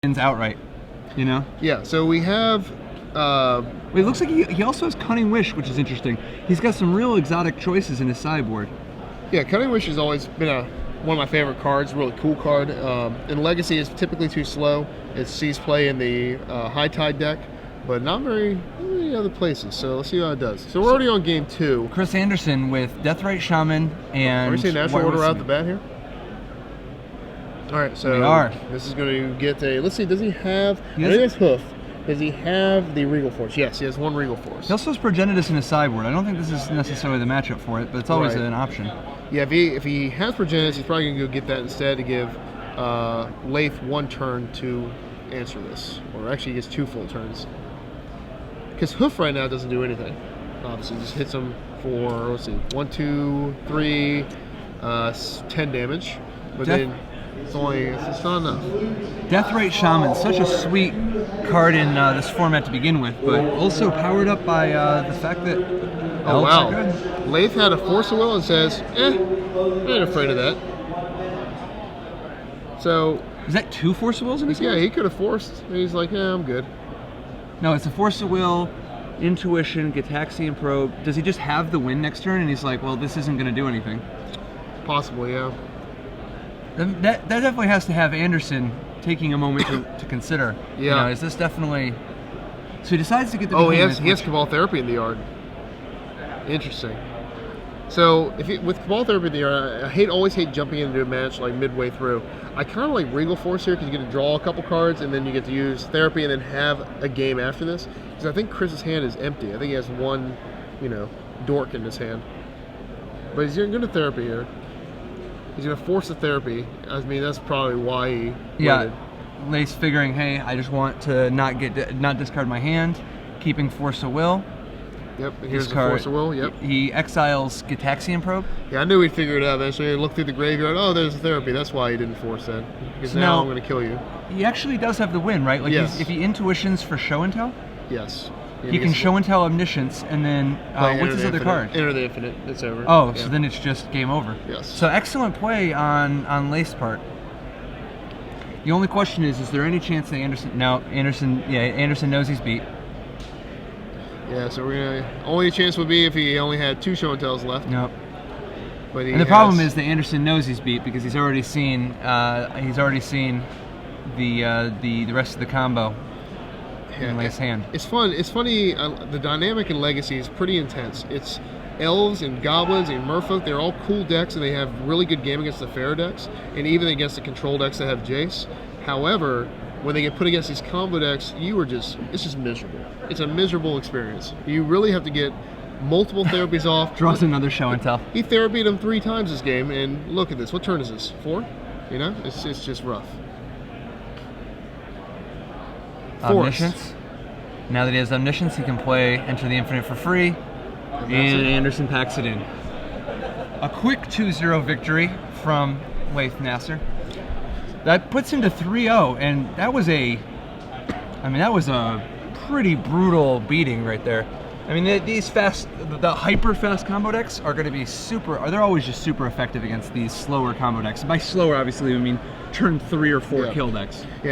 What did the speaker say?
wins outright, you know? Yeah, so we have... It looks like he also has Cunning Wish, which is interesting. He's got some real exotic choices in his sideboard. Yeah, Cunning Wish has always been one of my favorite cards, really cool card. In Legacy, it's typically too slow. It sees play in the High Tide deck, but not very many other places. So let's see how it does. So we're already on game 2. Chris Andersen with Deathrite Shaman and... Are we saying natural order out the bat here? All right, so we are. This is going to get a... Let's see, does he have... I know he has Hoof. Does he have the Regal Force? Yes, he has 1 Regal Force. He also has Progenitus in his sideboard. I don't think this is necessarily the matchup for it, but it's always an option. Yeah, if he has Progenitus, he's probably going to go get that instead to give Laith 1 turn to answer this. Or actually, he gets 2 full turns. Because Hoof right now doesn't do anything. Obviously, just hits him for, let's see, 1, 2, 3, 10 damage. But then it's not enough. Deathrite Shaman, such a sweet card in this format to begin with, but also powered up by the fact that oh wow, are good. Laith had a Force of Will and says, I ain't afraid of that. So is that 2 Force of Wills in his hand? Yeah, he could have forced. He's like, yeah, I'm good. No, it's a Force of Will, Intuition, Gitaxian Probe. Does he just have the win next turn and he's like, well, this isn't going to do anything? Possibly, yeah. That definitely has to have Andersen taking a moment to consider. Yeah. You know, is this definitely... So he decides to get the... Oh, he has Cabal Therapy in the yard. Interesting. So with Cabal Therapy in the yard, I always hate jumping into a match like midway through. I kind of like Regal Force here because you get to draw a couple cards and then you get to use Therapy and then have a game after this. Because I think Chris's hand is empty. I think he has 1, dork in his hand. But he's going to Therapy here. He's going to force the Therapy. I mean, that's probably why he waited. Lace figuring, hey, I just want to not discard my hand, keeping Force of Will. Yep, here's the Force of Will, yep. He exiles Gitaxian Probe. Yeah, I knew he'd figure it out eventually. He looked through the graveyard, oh, there's a Therapy. That's why he didn't force that. Because now I'm going to kill you. He actually does have the win, right? Like yes. If he Intuitions for Show and Tell? Yes. He can Show and Tell Omniscience, and then what's his other card? Enter the Infinite. It's over. Oh, yeah. So then it's just game over. Yes. So excellent play on Lace's part. The only question is there any chance that Andersen knows he's beat. Yeah, so only chance would be if he only had 2 Show and Tells left. Nope. But the problem is that Andersen knows he's beat because he's already seen the rest of the combo. In Lace's hand. It's fun. It's funny. The dynamic in Legacy is pretty intense. It's elves and goblins and merfolk. They're all cool decks, and they have really good game against the fair decks, and even against the control decks that have Jace. However, when they get put against these combo decks, it's just miserable. It's a miserable experience. You really have to get multiple therapies off. Draws another Show and Tell. He therapied him 3 times this game, and look at this. What turn is this? 4? It's just rough. Omniscience. Now that he has Omniscience, he can play Enter the Infinite for free, and Andersen packs it in. A quick 2-0 victory from Laith Naser. That puts him to 3-0, and that was a pretty brutal beating right there. I mean, the hyper fast combo decks are going to be they're always just super effective against these slower combo decks. By slower, obviously, I mean turn 3 or 4 kill decks. Yeah,